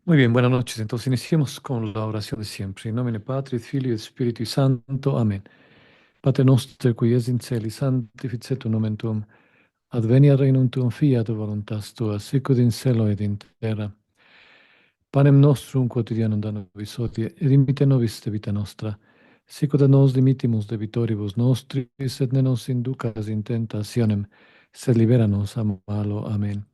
Muy bien, buenas noches. Entonces iniciemos con la oración de siempre. In nomine Patris, Filii et Spiritui Sancto. Amén. Pater noster, qui es in celis, sanctificetur nomen tuum. Adveniat regnum tuum, fiat voluntas tua, sicut in cielo et in terra. Panem nostrum quotidianum da nobis hodie, et dimitte nobis debita nostra, sicut et nos dimittimus debitoribus nostris, et ne nos inducas in tentationem, sed libera nos a malo. Amen.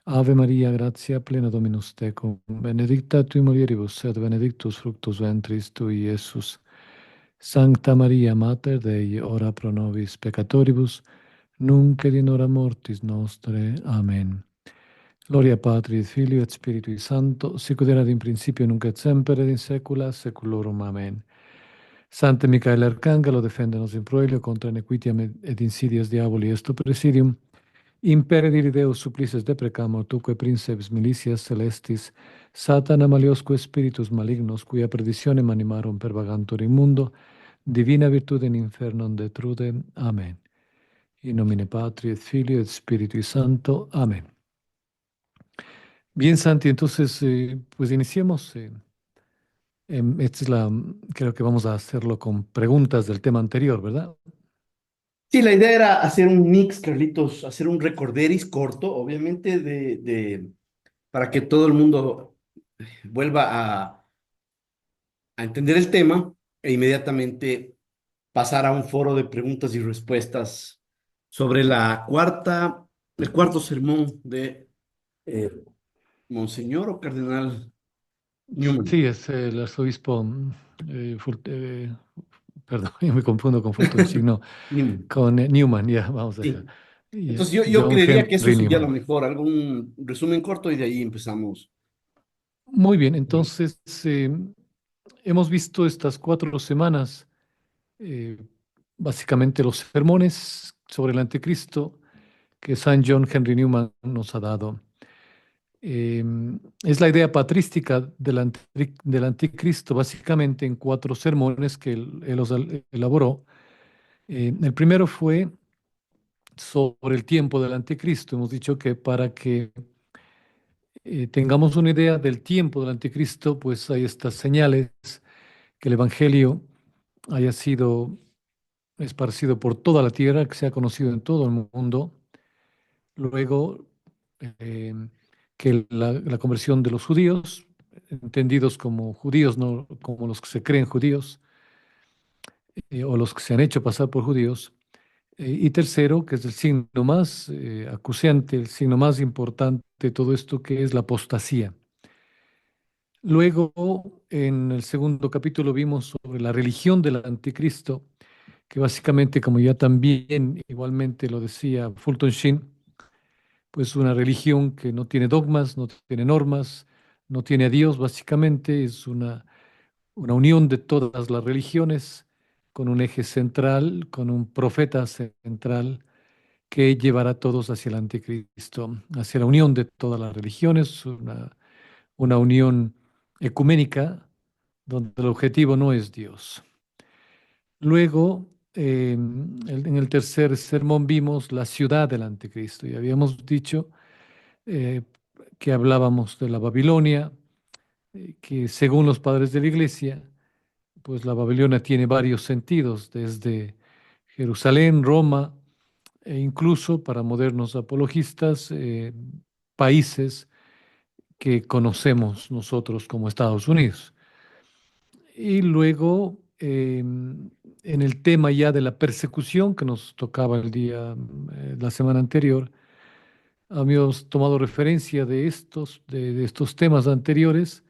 Ave Maria, gratia plena Dominus tecum, benedicta tui mulieribus, et benedictus fructus ventris tui, Iesus. Sancta Maria, Mater Dei, ora pro nobis peccatoribus, nunc et in hora mortis nostre. Amen. Gloria Patri, et Filio, et Spiritui Sancto, sicut erat in principio, nunc et semper, et in saecula saeculorum. Amen. Sancte Michael Arcangelo, defende nos in proelio contra nequitiam et insidias diaboli esto presidium. Imperadiri Deus supplices deprecamur, tuque princeps militias celestis, Satana maliosque spiritus malignos, cuia perditionem animarum pervagantur in mundo, divina virtude in infernum detrude. Amen. In nomine Patri et Filio et Spiritui Santo. Amén. Bien, Santi, entonces, pues iniciemos. Esta es creo que vamos a hacerlo con preguntas del tema anterior, ¿verdad? Sí, la idea era hacer un mix, Carlitos, hacer un recorderis corto, obviamente, para que todo el mundo vuelva a entender el tema e inmediatamente pasar a un foro de preguntas y respuestas sobre el cuarto sermón de eh, Monseñor o Cardenal Newman. Sí, es el arzobispo, perdón, yo me confundo con Fulton Sheen, no, Newman. con Newman, ya, vamos acá. Sí. Ya, Entonces yo John creería que eso Henry sería lo Newman. mejor, algún resumen corto y de ahí empezamos. Muy bien, entonces hemos visto estas 4 semanas, eh, básicamente los sermones sobre el anticristo que San John Henry Newman nos ha dado. Eh, es la idea patrística del anticristo, básicamente en 4 sermones que él los elaboró. El primero fue sobre el tiempo del anticristo. Hemos dicho que para que tengamos una idea del tiempo del anticristo, pues hay estas señales que el Evangelio haya sido esparcido por toda la tierra, que sea conocido en todo el mundo. Luego, eh, que la conversión de los judíos, entendidos como judíos, no como los que se creen judíos, o los que se han hecho pasar por judíos. Y tercero, que es el signo más acuciante, el signo más importante de todo esto, que es la apostasía. Luego, en el segundo capítulo vimos sobre la religión del anticristo, que básicamente, como ya también igualmente lo decía Fulton Sheen, pues una religión que no tiene dogmas, no tiene normas, no tiene a Dios, básicamente es una unión de todas las religiones con un eje central, con un profeta central que llevará a todos hacia el anticristo, hacia la unión de todas las religiones, una unión ecuménica donde el objetivo no es Dios. Luego, en el tercer sermón vimos la ciudad del anticristo y habíamos dicho eh, que hablábamos de la Babilonia, que según los padres de la iglesia, pues la Babilonia tiene varios sentidos, desde Jerusalén, Roma, e incluso para modernos apologistas, países que conocemos nosotros como Estados Unidos. Y luego, en el tema ya de la persecución que nos tocaba la semana anterior, habíamos tomado referencia de estos temas anteriores,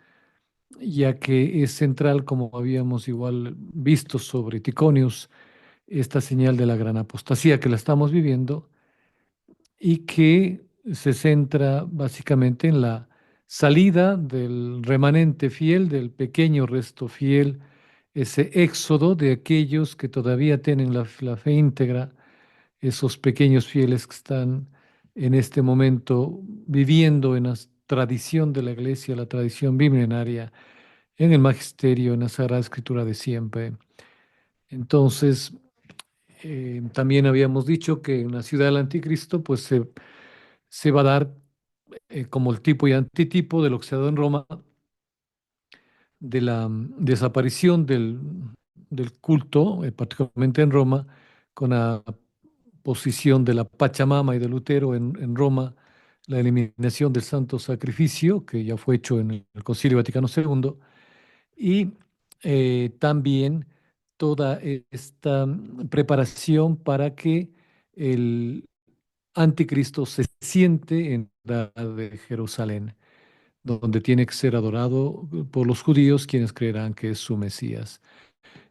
ya que es central, como habíamos igual visto sobre Ticonius, esta señal de la gran apostasía que la estamos viviendo y que se centra básicamente en la salida del remanente fiel, del pequeño resto fiel, ese éxodo de aquellos que todavía tienen la fe íntegra, esos pequeños fieles que están en este momento viviendo en la tradición de la iglesia, la tradición bimillenaria, en el magisterio, en la Sagrada Escritura de siempre. Entonces, también habíamos dicho que en la ciudad del anticristo, pues se va a dar como el tipo y antitipo de lo que se ha dado en Roma, de la desaparición del culto, particularmente en Roma, con la posición de la Pachamama y de Lutero en Roma, la eliminación del santo sacrificio, que ya fue hecho en el Concilio Vaticano II, y también toda esta preparación para que el anticristo se siente en la ciudad de Jerusalén, donde tiene que ser adorado por los judíos, quienes creerán que es su Mesías.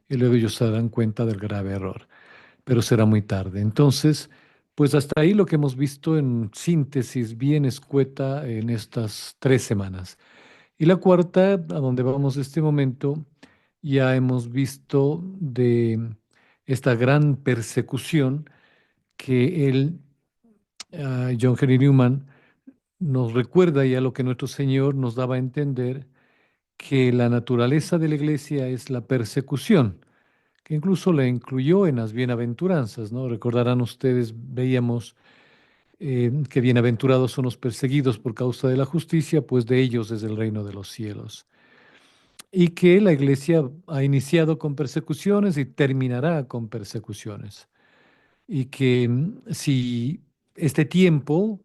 Y luego ellos se darán cuenta del grave error, pero será muy tarde. Entonces, pues hasta ahí lo que hemos visto en síntesis bien escueta en estas 3 semanas. Y la cuarta, a donde vamos este momento, ya hemos visto de esta gran persecución que John Henry Newman, nos recuerda ya lo que nuestro Señor nos daba a entender, que la naturaleza de la iglesia es la persecución, que incluso la incluyó en las bienaventuranzas, ¿no? Recordarán ustedes, veíamos que bienaventurados son los perseguidos por causa de la justicia, pues de ellos es el reino de los cielos. Y que la iglesia ha iniciado con persecuciones y terminará con persecuciones. Y que si este tiempo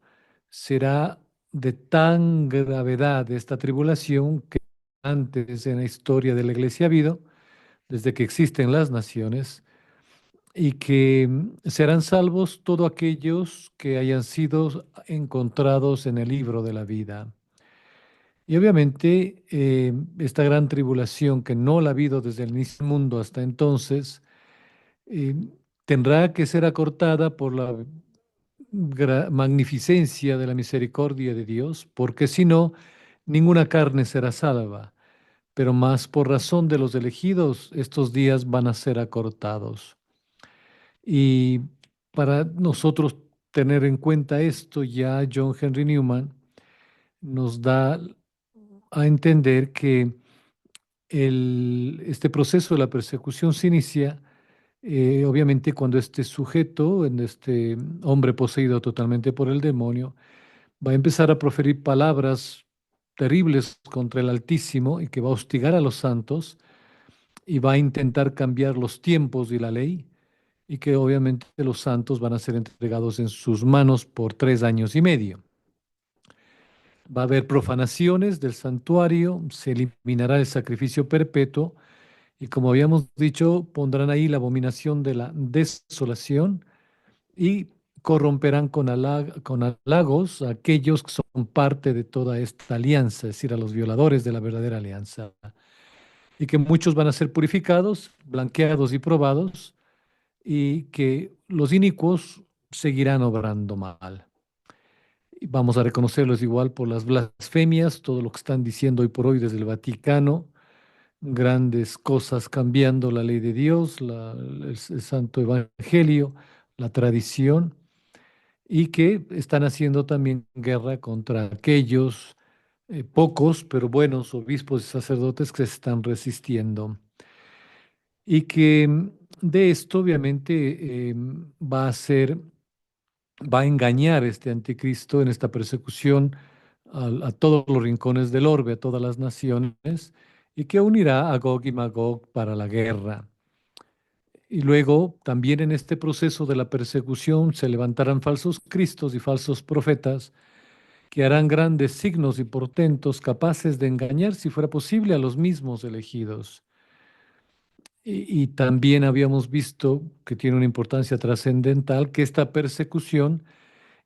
será de tan gravedad esta tribulación que antes en la historia de la iglesia ha habido, desde que existen las naciones, y que serán salvos todos aquellos que hayan sido encontrados en el libro de la vida. Y obviamente esta gran tribulación que no la ha habido desde el inicio del mundo hasta entonces, eh, tendrá que ser acortada por la magnificencia de la misericordia de Dios, porque si no, ninguna carne será salva, pero más por razón de los elegidos, estos días van a ser acortados. Y para nosotros tener en cuenta esto, ya John Henry Newman nos da a entender que este proceso de la persecución se inicia, obviamente, cuando este sujeto, en este hombre poseído totalmente por el demonio, va a empezar a proferir palabras terribles contra el Altísimo y que va a hostigar a los santos y va a intentar cambiar los tiempos y la ley, y que obviamente los santos van a ser entregados en sus manos por 3 años y medio. Va a haber profanaciones del santuario, se eliminará el sacrificio perpetuo y, como habíamos dicho, pondrán ahí la abominación de la desolación y corromperán con halagos a aquellos que son parte de toda esta alianza, es decir, a los violadores de la verdadera alianza. Y que muchos van a ser purificados, blanqueados y probados, y que los inicuos seguirán obrando mal. Y vamos a reconocerlos igual por las blasfemias, todo lo que están diciendo hoy por hoy desde el Vaticano, grandes cosas cambiando la ley de Dios, el Santo Evangelio, la tradición, y que están haciendo también guerra contra aquellos pocos pero buenos obispos y sacerdotes que se están resistiendo. Y que de esto obviamente va a engañar este anticristo en esta persecución a todos los rincones del orbe, a todas las naciones, y que unirá a Gog y Magog para la guerra. Y luego, también en este proceso de la persecución, se levantarán falsos cristos y falsos profetas que harán grandes signos y portentos capaces de engañar, si fuera posible, a los mismos elegidos. Y también habíamos visto, que tiene una importancia trascendental, que esta persecución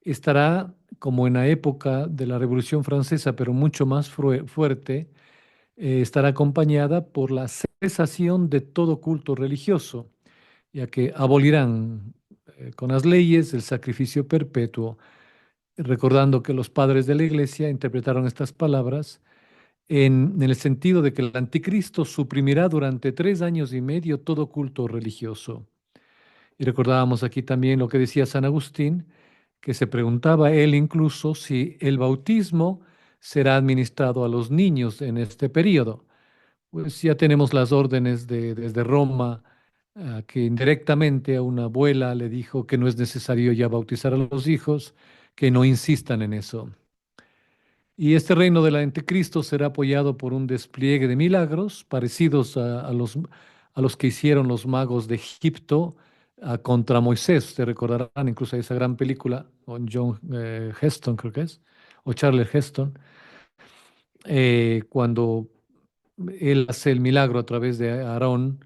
estará como en la época de la Revolución Francesa, pero mucho más fuerte, estará acompañada por la cesación de todo culto religioso, ya que abolirán con las leyes el sacrificio perpetuo, recordando que los padres de la Iglesia interpretaron estas palabras en el sentido de que el anticristo suprimirá durante 3 años y medio todo culto religioso. Y recordábamos aquí también lo que decía San Agustín, que se preguntaba él incluso si el bautismo será administrado a los niños en este periodo. Pues ya tenemos las órdenes desde Roma, que indirectamente a una abuela le dijo que no es necesario ya bautizar a los hijos, que no insistan en eso. Y este reino del anticristo será apoyado por un despliegue de milagros parecidos a los que hicieron los magos de Egipto contra Moisés. Te recordarán incluso esa gran película con John Heston, creo que es, o Charles Heston, cuando él hace el milagro a través de Aarón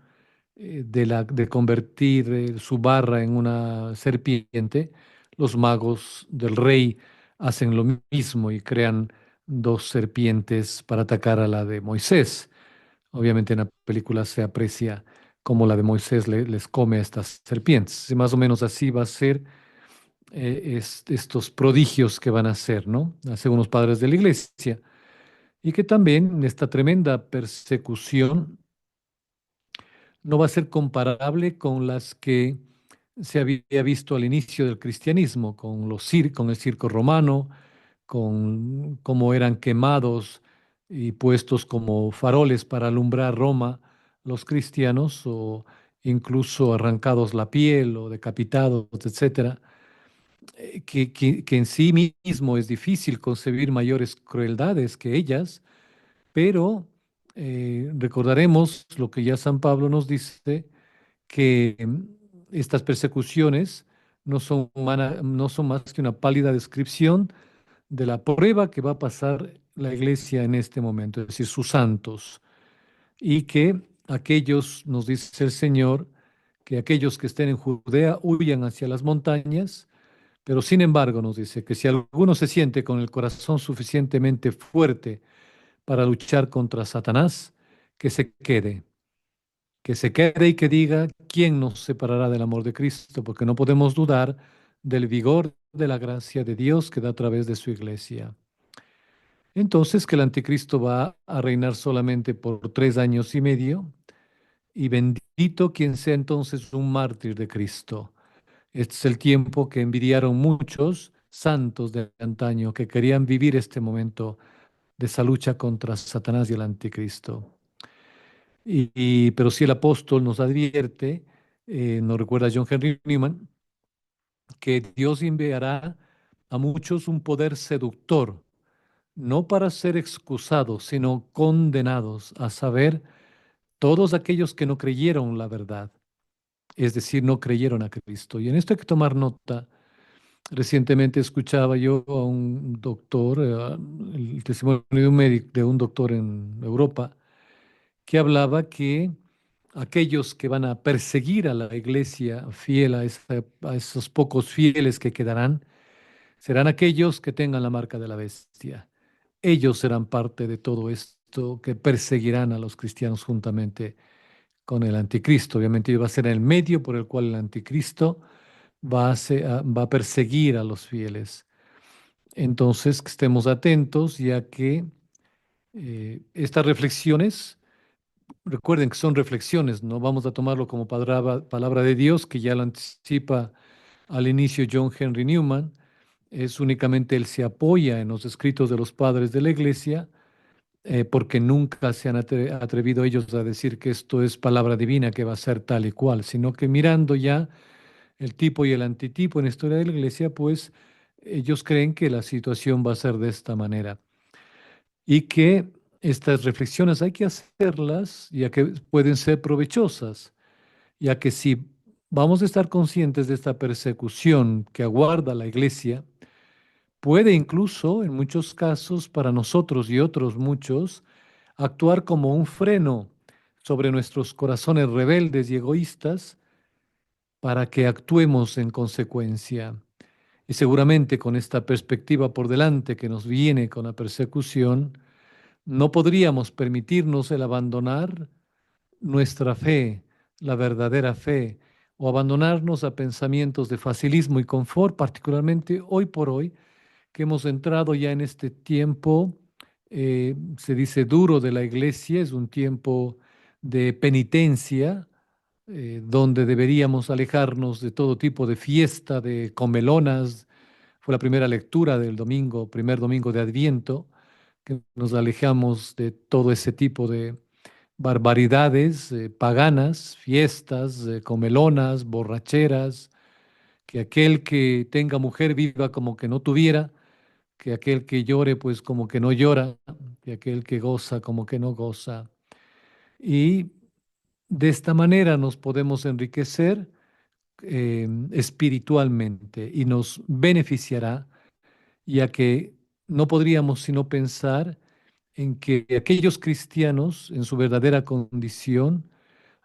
de convertir su barra en una serpiente. Los magos del rey hacen lo mismo y crean dos serpientes para atacar a la de Moisés. Obviamente en la película se aprecia cómo la de Moisés les come a estas serpientes. Y más o menos así va a ser estos prodigios que van a hacer, ¿no? Según los padres de la iglesia. Y que también esta tremenda persecución no va a ser comparable con las que se había visto al inicio del cristianismo, con el circo romano, con cómo eran quemados y puestos como faroles para alumbrar Roma los cristianos, o incluso arrancados la piel o decapitados, etcétera, que en sí mismo es difícil concebir mayores crueldades que ellas, pero recordaremos lo que ya San Pablo nos dice, que estas persecuciones no son más que una pálida descripción de la prueba que va a pasar la iglesia en este momento, es decir, sus santos, y que aquellos, nos dice el Señor, que aquellos que estén en Judea huyan hacia las montañas, pero sin embargo nos dice que si alguno se siente con el corazón suficientemente fuerte para luchar contra Satanás, que se quede, que se quede y que diga, ¿quién nos separará del amor de Cristo? Porque no podemos dudar del vigor de la gracia de Dios que da a través de su iglesia. Entonces, que el anticristo va a reinar solamente por 3 años y medio, y bendito quien sea entonces un mártir de Cristo. Este es el tiempo que envidiaron muchos santos de antaño que querían vivir este momento de esa lucha contra Satanás y el anticristo. Pero si el apóstol nos advierte, nos recuerda John Henry Newman, que Dios enviará a muchos un poder seductor, no para ser excusados, sino condenados, a saber, todos aquellos que no creyeron la verdad, es decir, no creyeron a Cristo. Y en esto hay que tomar nota. Recientemente escuchaba yo a un doctor, el testimonio de un médico, de un doctor en Europa, que hablaba que aquellos que van a perseguir a la iglesia fiel, a esos pocos fieles que quedarán, serán aquellos que tengan la marca de la bestia. Ellos serán parte de todo esto que perseguirán a los cristianos juntamente con el anticristo. Obviamente va a ser el medio por el cual el anticristo va a perseguir a los fieles. Entonces, que estemos atentos, ya que estas reflexiones, recuerden que son reflexiones, no vamos a tomarlo como palabra de Dios, que ya lo anticipa al inicio John Henry Newman. Es únicamente él se apoya en los escritos de los padres de la iglesia, porque nunca se han atrevido ellos a decir que esto es palabra divina, que va a ser tal y cual, sino que mirando ya el tipo y el antitipo en la historia de la iglesia, pues ellos creen que la situación va a ser de esta manera, y que estas reflexiones hay que hacerlas, ya que pueden ser provechosas, ya que si vamos a estar conscientes de esta persecución que aguarda la iglesia, puede incluso, en muchos casos, para nosotros y otros muchos, actuar como un freno sobre nuestros corazones rebeldes y egoístas para que actuemos en consecuencia. Y seguramente con esta perspectiva por delante que nos viene con la persecución, no podríamos permitirnos el abandonar nuestra fe, la verdadera fe, o abandonarnos a pensamientos de facilismo y confort, particularmente hoy por hoy, que hemos entrado ya en este tiempo, se dice duro de la iglesia, es un tiempo de penitencia, donde deberíamos alejarnos de todo tipo de fiesta, de comelonas. Fue la primera lectura del domingo, primer domingo de Adviento, que nos alejamos de todo ese tipo de barbaridades paganas, fiestas, comelonas, borracheras, que aquel que tenga mujer viva como que no tuviera, que aquel que llore pues como que no llora, y aquel que goza como que no goza. Y de esta manera nos podemos enriquecer espiritualmente y nos beneficiará, ya que no podríamos sino pensar en que aquellos cristianos en su verdadera condición,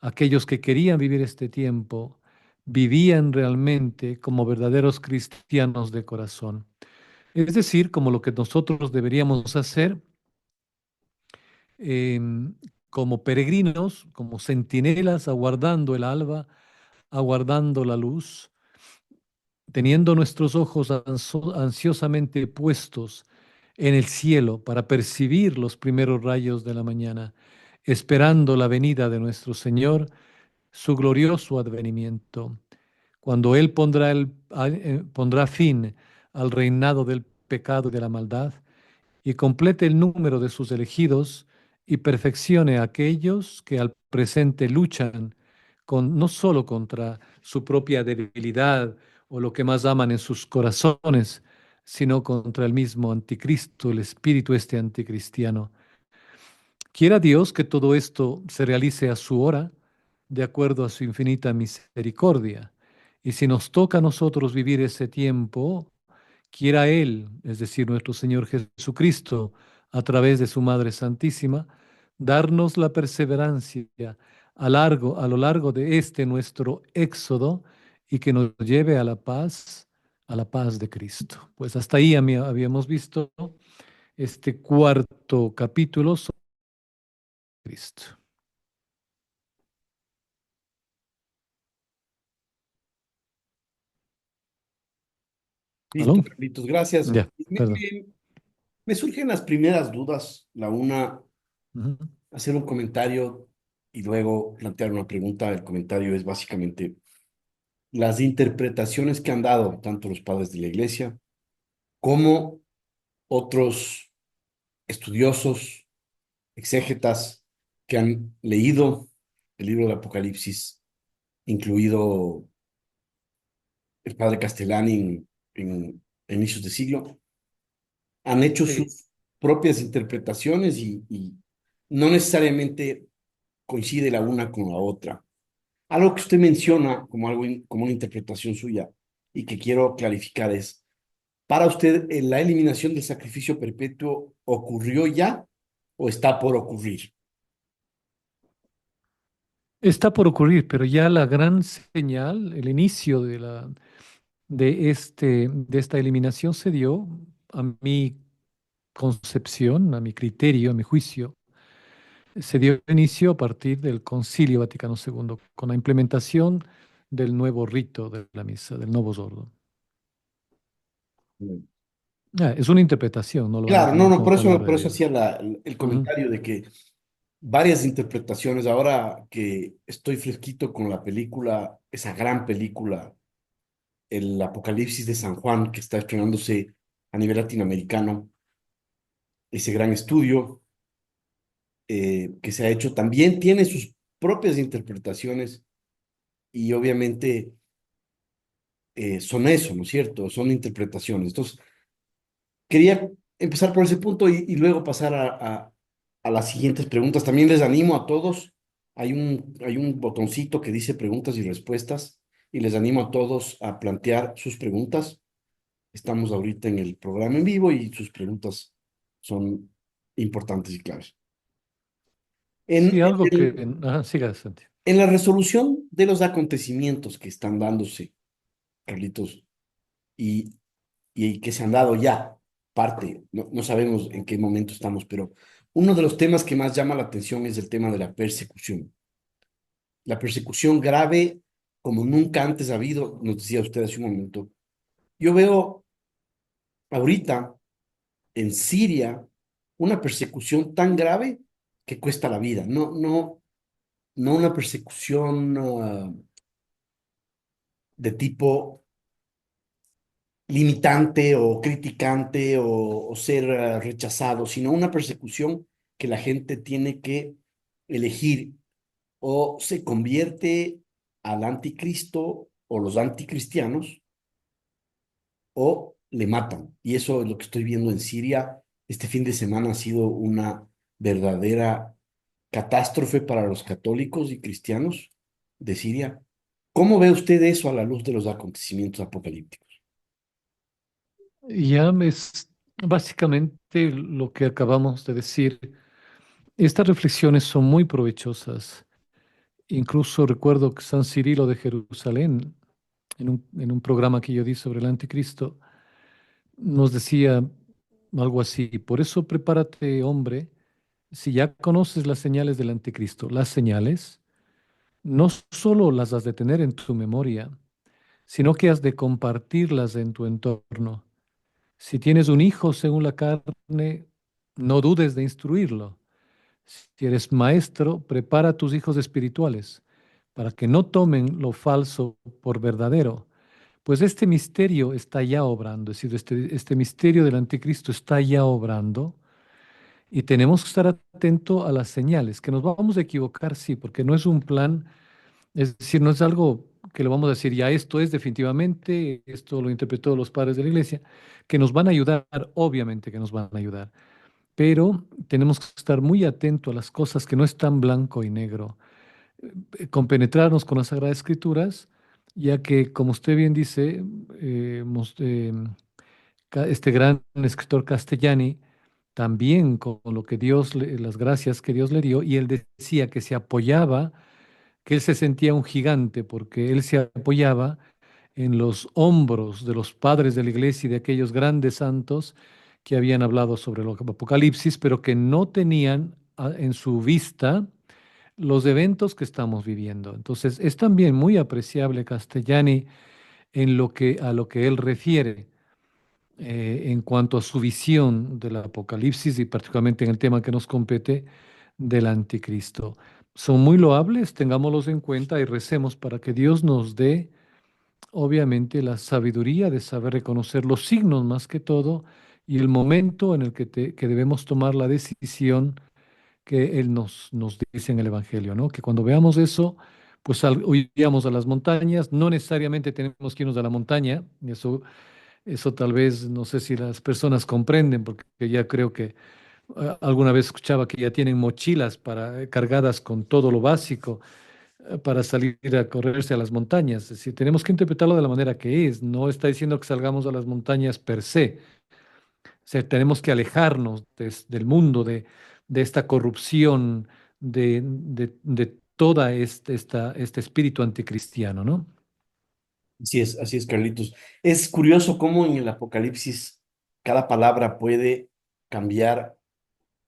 aquellos que querían vivir este tiempo, vivían realmente como verdaderos cristianos de corazón. Es decir, como lo que nosotros deberíamos hacer em, como peregrinos, como centinelas, aguardando el alba, aguardando la luz, teniendo nuestros ojos ansiosamente puestos en el cielo para percibir los primeros rayos de la mañana, esperando la venida de nuestro Señor, su glorioso advenimiento, cuando Él pondrá fin al reinado del pecado y de la maldad y complete el número de sus elegidos y perfeccione a aquellos que al presente luchan no solo contra su propia debilidad o lo que más aman en sus corazones, sino contra el mismo anticristo, el espíritu este anticristiano. Quiera Dios que todo esto se realice a su hora, de acuerdo a su infinita misericordia. Y si nos toca a nosotros vivir ese tiempo, quiera Él, es decir, nuestro Señor Jesucristo, a través de su Madre Santísima, darnos la perseverancia a lo largo de este nuestro éxodo y que nos lleve a la paz de Cristo. Pues hasta ahí habíamos visto este cuarto capítulo sobre Cristo. Listo, ¿Aló? Carlitos, gracias. Ya, perdón. Me surgen las primeras dudas. La una, Ujú. hacer un comentario y luego plantear una pregunta. El comentario es básicamente las interpretaciones que han dado tanto los padres de la iglesia como otros estudiosos, exégetas que han leído el libro del Apocalipsis, incluido el padre Castellani en inicios de siglo, han hecho Sí. sus propias interpretaciones y no necesariamente coincide la una con la otra. Algo que usted menciona como algo, como una interpretación suya y que quiero clarificar es, ¿para usted la eliminación del sacrificio perpetuo ocurrió ya o está por ocurrir? Está por ocurrir, pero ya la gran señal, el inicio de esta eliminación se dio a mi concepción, a mi criterio, a mi juicio. Se dio inicio a partir del Concilio Vaticano II, con la implementación del nuevo rito de la misa, del Novus Ordo. Mm. Es una interpretación, no lo voy a Claro, no, tomar no, como palabra por de eso Dios. hacía el Ujú. comentario de que varias interpretaciones, ahora que estoy fresquito con la película, esa gran película, el Apocalipsis de San Juan, que está estrenándose a nivel latinoamericano, ese gran estudio que se ha hecho, también tiene sus propias interpretaciones y obviamente son eso, ¿no es cierto? Son interpretaciones. Entonces, quería empezar por ese punto y luego pasar a las siguientes preguntas. También les animo a todos. Hay un botoncito que dice preguntas y respuestas y les animo a todos a plantear sus preguntas. Estamos ahorita en el programa en vivo y sus preguntas son importantes y claves. Sí, algo que... El, Ajá, siga, Santi. en la resolución de los acontecimientos que están dándose, Carlitos, y, y que se han dado ya, parte, no sabemos en qué momento estamos, pero uno de los temas que más llama la atención es el tema de la persecución. La persecución grave, como nunca antes ha habido, nos decía usted hace un momento. Yo veo ahorita en Siria una persecución tan grave que cuesta la vida. No una persecución de tipo limitante o criticante o ser rechazado, sino una persecución que la gente tiene que elegir o se convierte al anticristo o los anticristianos o le matan. Y eso es lo que estoy viendo en Siria. Este fin de semana ha sido una verdadera catástrofe para los católicos y cristianos de Siria. ¿Cómo ve usted eso a la luz de los acontecimientos apocalípticos? Ya es básicamente lo que acabamos de decir. Estas reflexiones son muy provechosas. Incluso recuerdo que San Cirilo de Jerusalén, en un programa que yo di sobre el anticristo, nos decía algo así: por eso prepárate, hombre, si ya conoces las señales del anticristo, las señales, no solo las has de tener en tu memoria, sino que has de compartirlas en tu entorno. Si tienes un hijo según la carne, no dudes de instruirlo. Si eres maestro, prepara a tus hijos espirituales para que no tomen lo falso por verdadero. Pues este misterio está ya obrando, es decir, este misterio del anticristo está ya obrando y tenemos que estar atentos a las señales, que nos vamos a equivocar, sí, porque no es un plan, es decir, no es algo que le vamos a decir, ya esto es definitivamente, esto lo interpretó los padres de la iglesia, que nos van a ayudar, obviamente que nos van a ayudar, pero tenemos que estar muy atentos a las cosas que no están blanco y negro, compenetrarnos con las Sagradas Escrituras, ya que, como usted bien dice, este gran escritor Castellani, también con lo que las gracias que Dios le dio, y él decía que se apoyaba, que él se sentía un gigante porque él se apoyaba en los hombros de los padres de la iglesia y de aquellos grandes santos que habían hablado sobre el Apocalipsis, pero que no tenían en su vista los eventos que estamos viviendo. Entonces, es también muy apreciable Castellani a lo que él refiere en cuanto a su visión del Apocalipsis y particularmente en el tema que nos compete del anticristo. Son muy loables, tengámoslos en cuenta y recemos para que Dios nos dé, obviamente, la sabiduría de saber reconocer los signos más que todo y el momento en el que debemos tomar la decisión que Él nos dice en el Evangelio, ¿no? Que cuando veamos eso, pues huyamos a las montañas, no necesariamente tenemos que irnos a la montaña, y eso tal vez no sé si las personas comprenden, porque ya creo que alguna vez escuchaba que ya tienen mochilas cargadas con todo lo básico para salir a correrse a las montañas. Es decir, tenemos que interpretarlo de la manera que es. No está diciendo que salgamos a las montañas per se. O sea, tenemos que alejarnos del mundo, de esta corrupción, de toda este espíritu anticristiano, ¿no? Así es, Carlitos. Es curioso cómo en el Apocalipsis cada palabra puede cambiar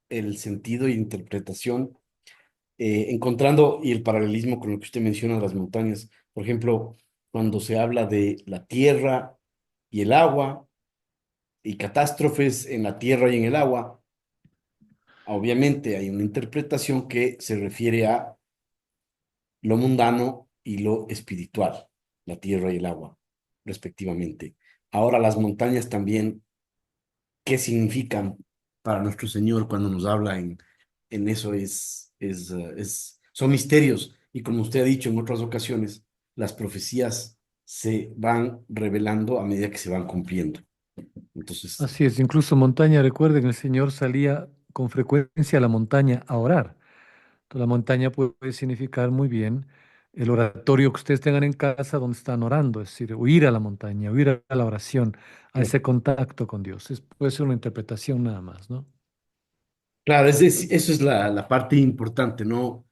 el sentido e interpretación, encontrando y el paralelismo con lo que usted menciona de las montañas. Por ejemplo, cuando se habla de la tierra y el agua y catástrofes en la tierra y en el agua, obviamente hay una interpretación que se refiere a lo mundano y lo espiritual, la tierra y el agua, respectivamente. Ahora las montañas también, ¿qué significan para nuestro Señor cuando nos habla en eso? Son misterios y como usted ha dicho en otras ocasiones, las profecías se van revelando a medida que se van cumpliendo. Entonces, Así es, incluso montaña, recuerden, el Señor salía con frecuencia a la montaña a orar. Entonces, la montaña puede significar muy bien el oratorio que ustedes tengan en casa donde están orando, es decir, huir a la montaña, huir a la oración, a ese contacto con Dios. Puede ser una interpretación nada más, ¿no? claro, eso es la parte importante, no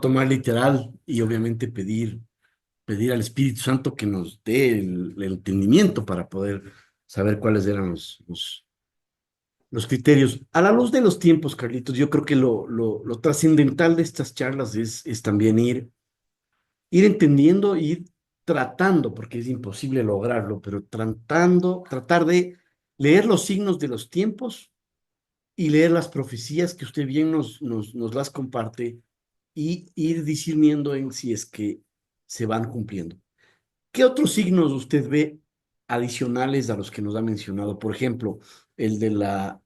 tomar literal y obviamente pedir al Espíritu Santo que nos dé el entendimiento para poder saber cuáles eran los criterios. A la luz de los tiempos, Carlitos, yo creo que lo trascendental de estas charlas es también ir entendiendo, ir tratando, porque es imposible lograrlo, pero tratar de leer los signos de los tiempos y leer las profecías que usted bien nos las comparte y ir discerniendo en si es que se van cumpliendo. ¿Qué otros signos usted ve adicionales a los que nos ha mencionado? Por ejemplo, el de la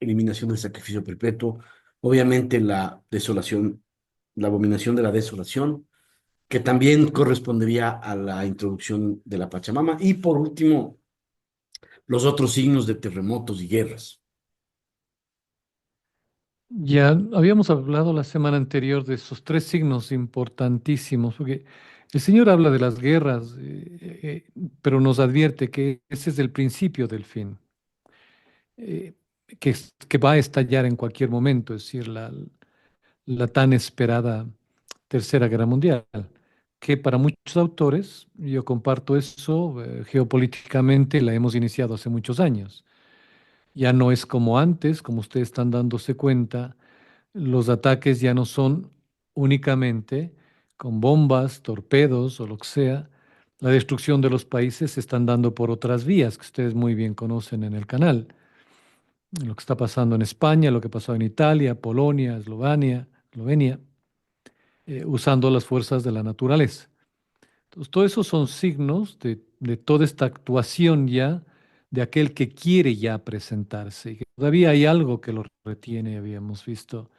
eliminación del sacrificio perpetuo, obviamente la desolación, la abominación de la desolación, que también correspondería a la introducción de la Pachamama. Y por último, los otros signos de terremotos y guerras. Ya habíamos hablado la semana anterior de esos tres signos importantísimos, porque el Señor habla de las guerras, pero nos advierte que ese es el principio del fin, eh, que va a estallar en cualquier momento, es decir, la tan esperada Tercera Guerra Mundial, que para muchos autores, yo comparto eso, geopolíticamente la hemos iniciado hace muchos años. Ya no es como antes, como ustedes están dándose cuenta, los ataques ya no son únicamente con bombas, torpedos o lo que sea. La destrucción de los países se están dando por otras vías que ustedes muy bien conocen en el canal. Lo que está pasando en España, lo que pasó en Italia, Polonia, Eslovenia, usando las fuerzas de la naturaleza. Entonces, todos esos son signos de toda esta actuación ya de aquel que quiere ya presentarse. Y que todavía hay algo que lo retiene, habíamos visto,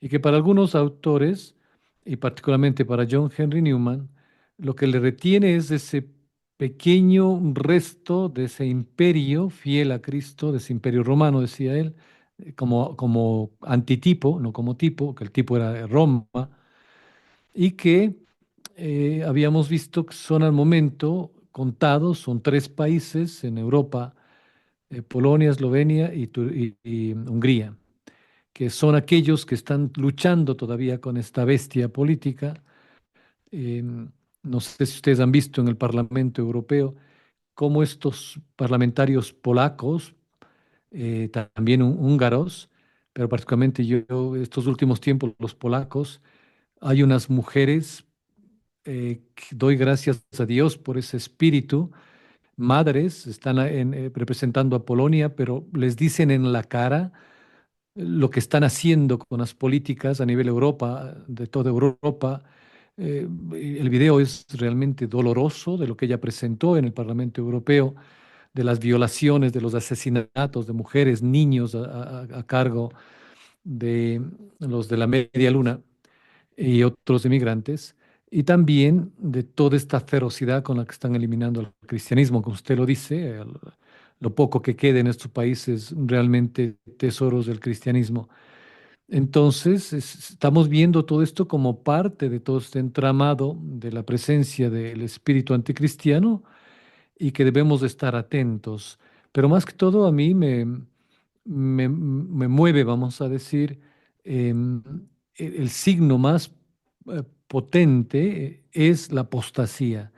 y que para algunos autores, y particularmente para John Henry Newman, lo que le retiene es ese pequeño resto de ese imperio fiel a Cristo, de ese imperio romano, decía él, como antitipo, no como tipo, que el tipo era Roma, y que habíamos visto que son al momento contados, son tres países en Europa, Polonia, Eslovenia y Hungría, que son aquellos que están luchando todavía con esta bestia política. Eh, no sé si ustedes han visto en el Parlamento Europeo cómo estos parlamentarios polacos, también húngaros, pero particularmente yo, estos últimos tiempos, los polacos, hay unas mujeres, que doy gracias a Dios por ese espíritu, madres, están representando a Polonia, pero les dicen en la cara lo que están haciendo con las políticas a nivel Europa, de toda Europa. Eh, el video es realmente doloroso de lo que ella presentó en el Parlamento Europeo, de las violaciones, de los asesinatos de mujeres, niños a cargo de los de la Media Luna y otros inmigrantes, y también de toda esta ferocidad con la que están eliminando el cristianismo, como usted lo dice, lo poco que queda en estos países realmente tesoros del cristianismo. Entonces, estamos viendo todo esto como parte de todo este entramado de la presencia del espíritu anticristiano y que debemos de estar atentos. Pero más que todo a mí me mueve, vamos a decir, el signo más potente es la apostasía.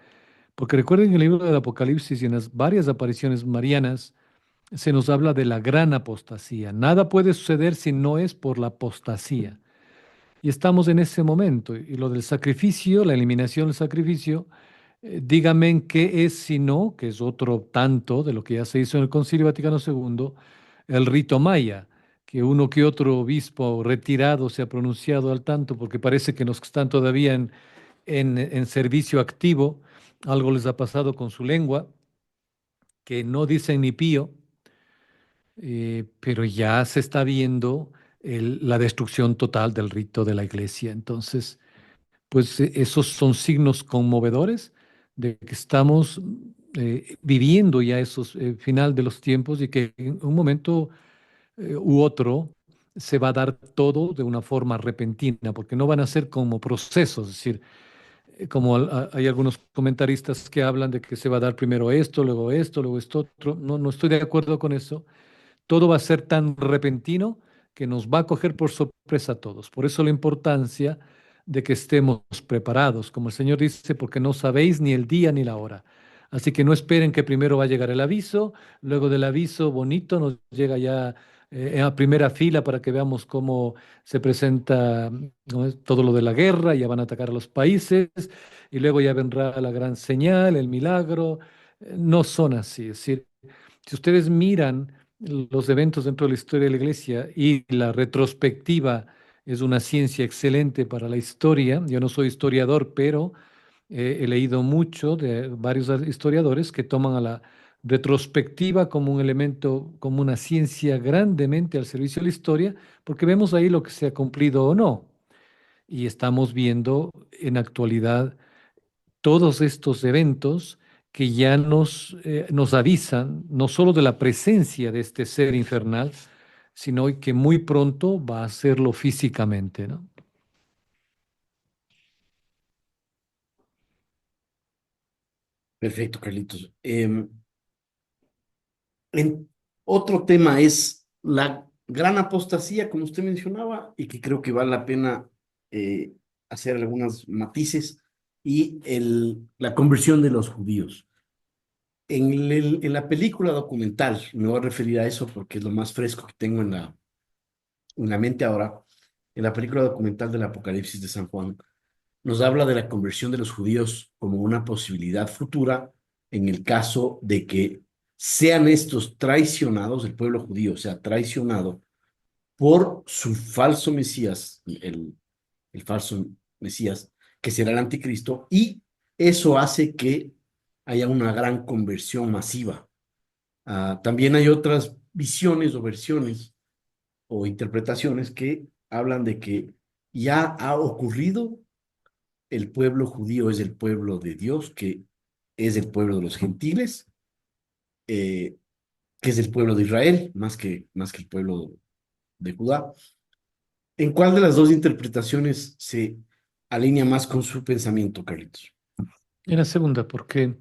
Porque recuerden que en el libro del Apocalipsis y en las varias apariciones marianas se nos habla de la gran apostasía. Nada puede suceder si no es por la apostasía. Y estamos en ese momento. Y lo del sacrificio, la eliminación del sacrificio, dígame en qué es si no, que es otro tanto de lo que ya se hizo en el Concilio Vaticano II, el rito maya, que uno que otro obispo retirado se ha pronunciado al tanto, porque parece que los que están todavía en servicio activo, algo les ha pasado con su lengua, que no dicen ni pío, pero ya se está viendo la destrucción total del rito de la iglesia. Entonces, pues esos son signos conmovedores de que estamos viviendo ya esos final de los tiempos y que en un momento u otro se va a dar todo de una forma repentina, porque no van a ser como procesos, es decir, como hay algunos comentaristas que hablan de que se va a dar primero esto, luego esto otro. No, no estoy de acuerdo con eso. Todo va a ser tan repentino que nos va a coger por sorpresa a todos. Por eso la importancia de que estemos preparados, como el Señor dice, porque no sabéis ni el día ni la hora. Así que no esperen que primero va a llegar el aviso, luego del aviso bonito nos llega ya en la primera fila para que veamos cómo se presenta, ¿no?, todo lo de la guerra, ya van a atacar a los países y luego ya vendrá la gran señal, el milagro. No son así. Es decir, si ustedes miran los eventos dentro de la historia de la iglesia y la retrospectiva es una ciencia excelente para la historia. Yo no soy historiador, pero he leído mucho de varios historiadores que toman a la retrospectiva como un elemento, como una ciencia grandemente al servicio de la historia, porque vemos ahí lo que se ha cumplido o no. Y estamos viendo en actualidad todos estos eventos que ya nos avisan no solo de la presencia de este ser infernal, sino que muy pronto va a hacerlo físicamente, ¿no? Perfecto, Carlitos. Otro tema es la gran apostasía, como usted mencionaba, y que creo que vale la pena eh, hacer algunos matices, y la conversión de los judíos. En la película documental, me voy a referir a eso porque es lo más fresco que tengo en la mente ahora, en la película documental del Apocalipsis de San Juan, nos habla de la conversión de los judíos como una posibilidad futura en el caso de que sean estos traicionados, el pueblo judío sea traicionado por su falso Mesías, el falso Mesías, que será el anticristo, y eso hace que haya una gran conversión masiva. También hay otras visiones o versiones o interpretaciones que hablan de que ya ha ocurrido, el pueblo judío es el pueblo de Dios, que es el pueblo de los gentiles, eh, que es el pueblo de Israel, más que el pueblo de Judá. ¿En cuál de las dos interpretaciones se alinea más con su pensamiento, Carlitos? En la segunda, porque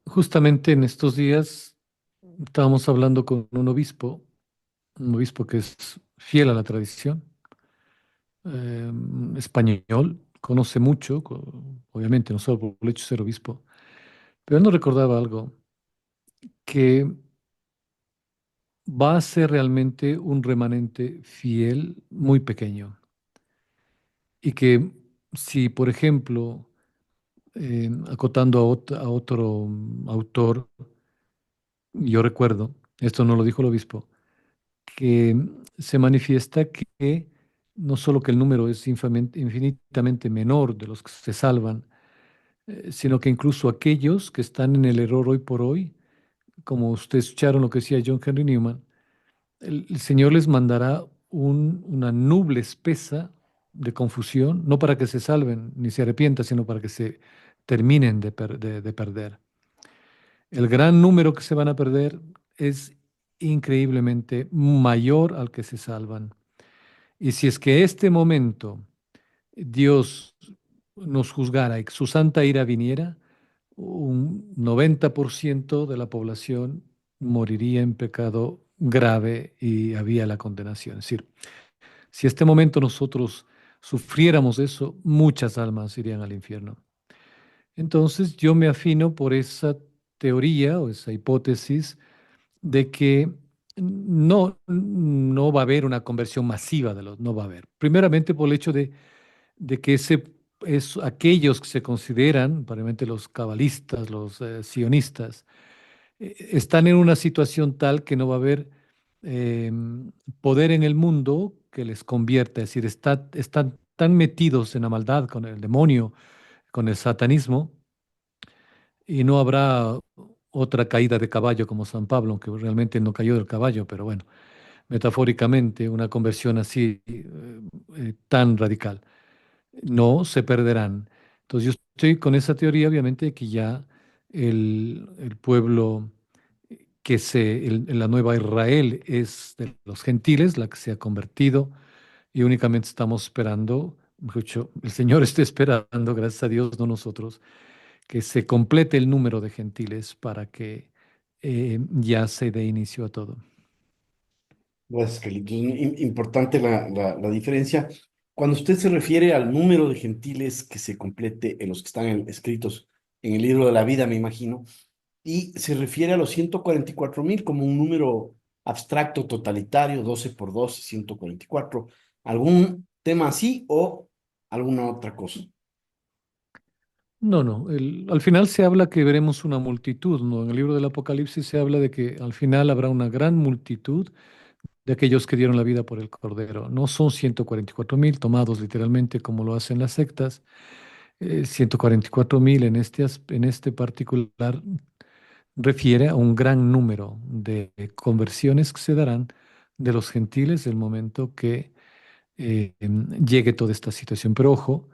justamente en estos días estábamos hablando con un obispo que es fiel a la tradición, eh, español, conoce mucho, obviamente no solo por el hecho de ser obispo, pero él nos recordaba algo, que va a ser realmente un remanente fiel muy pequeño y que si, por ejemplo, acotando a otro autor, yo recuerdo, esto no lo dijo el obispo, que se manifiesta que no solo que el número es infinitamente menor de los que se salvan, sino que incluso aquellos que están en el error hoy por hoy, como ustedes escucharon lo que decía John Henry Newman, el Señor les mandará una nube espesa de confusión, no para que se salven ni se arrepientan, sino para que se terminen de perder. El gran número que se van a perder es increíblemente mayor al que se salvan. Y si es que este momento Dios nos juzgara y que su santa ira viniera, un 90% de la población moriría en pecado grave y había la condenación. Es decir, si este momento nosotros sufriéramos eso, muchas almas irían al infierno. Entonces yo me afino por esa teoría o esa hipótesis de que no va a haber una conversión masiva de los, no va a haber. Primeramente por el hecho de que aquellos que se consideran, probablemente los cabalistas, los sionistas, están en una situación tal que no va a haber eh, poder en el mundo que les convierta, es decir, están tan metidos en la maldad con el demonio, con el satanismo, y no habrá otra caída de caballo como San Pablo, aunque realmente no cayó del caballo, pero bueno, metafóricamente, una conversión así tan radical. No se perderán. Entonces yo estoy con esa teoría, obviamente, de que ya el pueblo la nueva Israel es de los gentiles, la que se ha convertido, y únicamente estamos esperando, mejor dicho, el Señor está esperando, gracias a Dios, no nosotros, que se complete el número de gentiles para que ya se dé inicio a todo. Gracias, Carlitos. Importante la diferencia. Cuando usted se refiere al número de gentiles que se complete en los que están escritos en el libro de la vida, me imagino, y se refiere a los 144.000 como un número abstracto, totalitario, 12 por 12, 144. ¿Algún tema así o alguna otra cosa? No, no, al final se habla que veremos una multitud, ¿no? En el libro del Apocalipsis se habla de que al final habrá una gran multitud de aquellos que dieron la vida por el Cordero. No son 144.000 tomados literalmente como lo hacen las sectas. 144.000 en este particular refiere a un gran número de conversiones que se darán de los gentiles el momento que llegue toda esta situación. Pero ojo,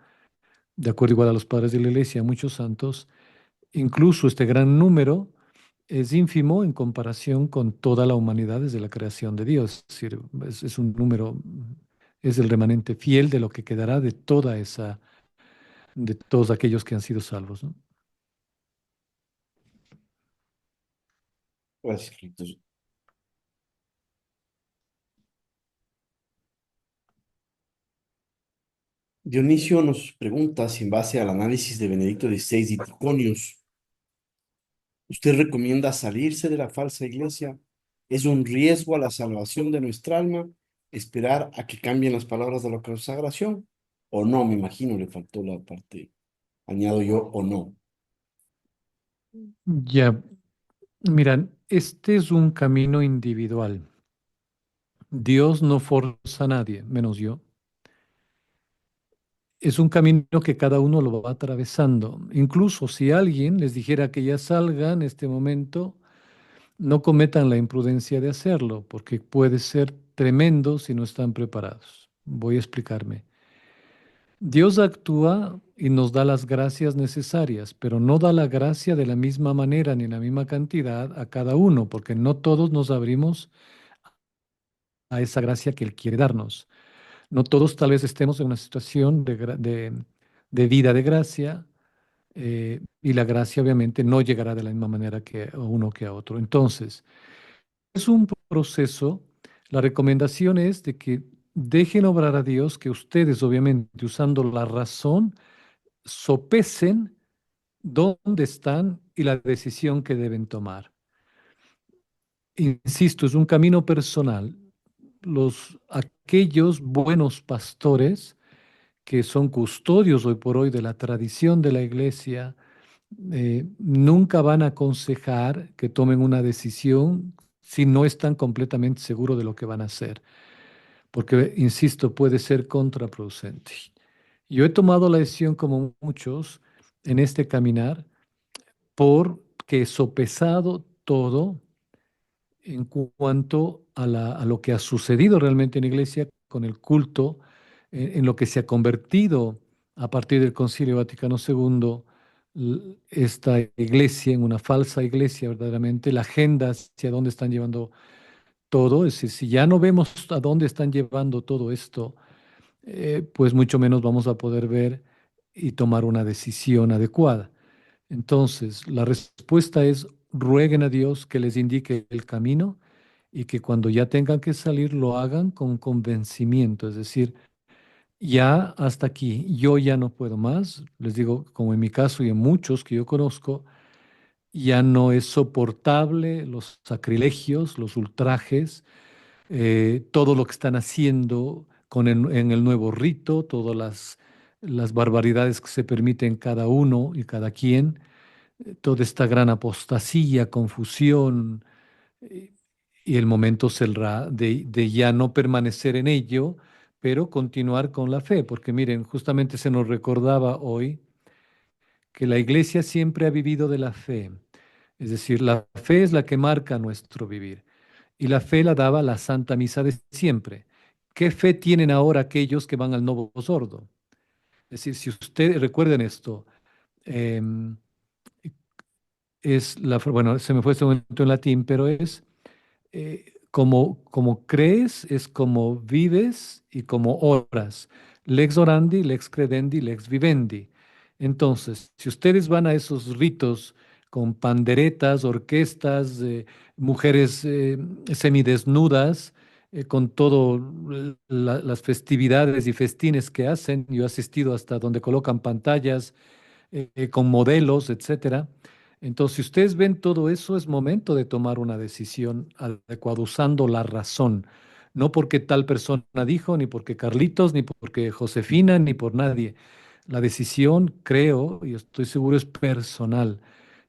de acuerdo igual a los padres de la iglesia, muchos santos, Incluso este gran número es ínfimo en comparación con toda la humanidad desde la creación de Dios. Es decir, es un número, es el remanente fiel de lo que quedará de toda esa, de todos aquellos que han sido salvos, ¿no? Gracias, Carlitos. Dionisio nos pregunta si en base al análisis de Benedicto XVI y Triconius, ¿usted recomienda salirse de la falsa iglesia? ¿Es un riesgo a la salvación de nuestra alma esperar a que cambien las palabras de la consagración? ¿O no? Me imagino, le faltó la parte, añado yo, o no. Ya, miran, este es un camino individual. Dios no forza a nadie, menos yo. Es un camino que cada uno lo va atravesando. Incluso si alguien les dijera que ya salgan en este momento, no cometan la imprudencia de hacerlo, porque puede ser tremendo si no están preparados. Voy a explicarme. Dios actúa y nos da las gracias necesarias, pero no da la gracia de la misma manera ni en la misma cantidad a cada uno, porque no todos nos abrimos a esa gracia que Él quiere darnos. No todos tal vez estemos en una situación de vida de gracia, y la gracia obviamente no llegará de la misma manera que a uno que a otro. Entonces, es un proceso. La recomendación es de que dejen obrar a Dios, que ustedes obviamente usando la razón sopesen dónde están y la decisión que deben tomar. Insisto, es un camino personal. Aquellos buenos pastores que son custodios hoy por hoy de la tradición de la iglesia, nunca van a aconsejar que tomen una decisión si no están completamente seguros de lo que van a hacer, porque, insisto, puede ser contraproducente. Yo he tomado la decisión, como muchos, en este caminar, porque he sopesado todo en cuanto a lo que ha sucedido realmente en la iglesia con el culto, en lo que se ha convertido a partir del Concilio Vaticano II, esta iglesia en una falsa iglesia verdaderamente, la agenda hacia dónde están llevando todo. Es decir, si ya no vemos a dónde están llevando todo esto, pues mucho menos vamos a poder ver y tomar una decisión adecuada. Entonces, la respuesta es: rueguen a Dios que les indique el camino y que cuando ya tengan que salir lo hagan con convencimiento, es decir, ya hasta aquí, yo ya no puedo más, les digo, como en mi caso y en muchos que yo conozco, ya no es soportable los sacrilegios, los ultrajes, todo lo que están haciendo en el nuevo rito, todas las barbaridades que se permiten cada uno y cada quien, toda esta gran apostasía, confusión, eh, y el momento será de ya no permanecer en ello, pero continuar con la fe, porque miren, justamente se nos recordaba hoy que la iglesia siempre ha vivido de la fe, es decir, la fe es la que marca nuestro vivir, y la fe la daba la Santa Misa de siempre. ¿Qué fe tienen ahora aquellos que van al Novo Sordo? Es decir, si ustedes recuerden esto, em, bueno, se me fue este momento en latín, pero es como crees, es como vives y como obras. Lex orandi, lex credendi, lex vivendi. Entonces, si ustedes van a esos ritos con panderetas, orquestas, mujeres semidesnudas, con todo las festividades y festines que hacen, yo he asistido hasta donde colocan pantallas con modelos, etcétera. Entonces, si ustedes ven todo eso, es momento de tomar una decisión adecuada usando la razón, no porque tal persona dijo, ni porque Carlitos, ni porque Josefina, ni por nadie. La decisión, creo, y estoy seguro, es personal.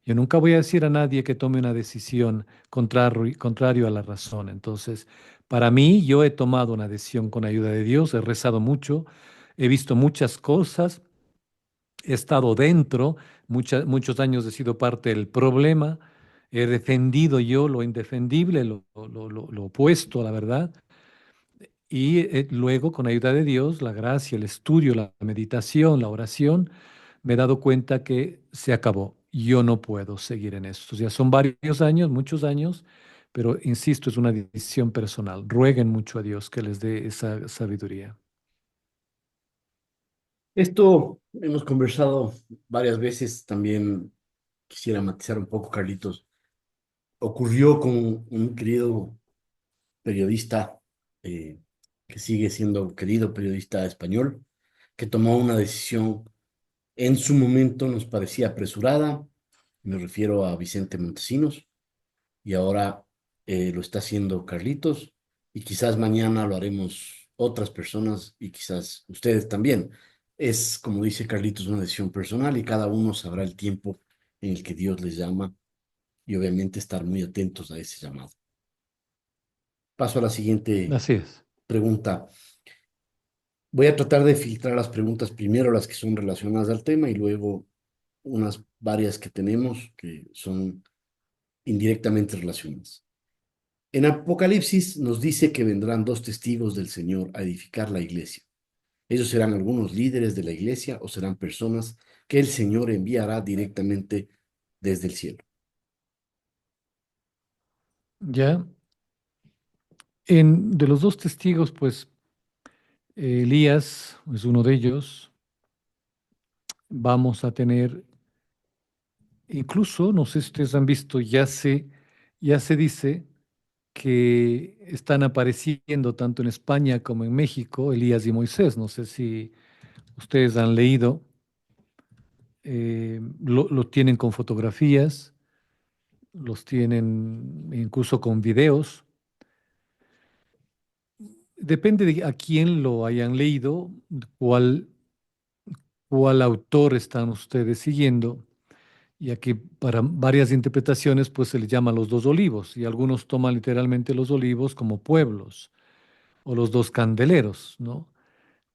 Yo nunca voy a decir a nadie que tome una decisión contrario a la razón. Entonces, para mí, yo he tomado una decisión con ayuda de Dios, he rezado mucho, he visto muchas cosas, he estado dentro, muchos años he sido parte del problema, he defendido yo lo indefendible, lo opuesto a la verdad, y luego con ayuda de Dios, la gracia, el estudio, la meditación, la oración, me he dado cuenta que se acabó. yo no puedo seguir en esto. Ya son varios años, muchos años, pero insisto, es una decisión personal. Rueguen mucho a Dios que les dé esa sabiduría. Esto hemos conversado varias veces, también quisiera matizar un poco, Carlitos. Ocurrió con un querido periodista eh, que sigue siendo querido periodista español, que tomó una decisión en su momento nos parecía apresurada, me refiero a Vicente Montesinos, y ahora lo está haciendo Carlitos, y quizás mañana lo haremos otras personas y quizás ustedes también. Es, como dice Carlitos, una decisión personal y cada uno sabrá el tiempo en el que Dios les llama y obviamente estar muy atentos a ese llamado. Paso a la siguiente Así es. pregunta. Voy a tratar de filtrar las preguntas primero, las que son relacionadas al tema y luego unas varias que tenemos que son indirectamente relacionadas. En Apocalipsis nos dice que vendrán dos testigos del Señor a edificar la iglesia. Ellos serán algunos líderes de la iglesia o serán personas que el Señor enviará directamente desde el cielo. Ya, de los dos testigos, pues Elías es uno de ellos. Vamos a tener, incluso, no sé si ustedes han visto, ya se dice que están apareciendo tanto en España como en México Elías y Moisés. No sé si ustedes han leído, lo tienen con fotografías, los tienen incluso con videos. Depende de a quién lo hayan leído, cuál, cuál autor están ustedes siguiendo, ya que para varias interpretaciones pues se le llama los dos olivos y algunos toman literalmente los olivos como pueblos o los dos candeleros, ¿no?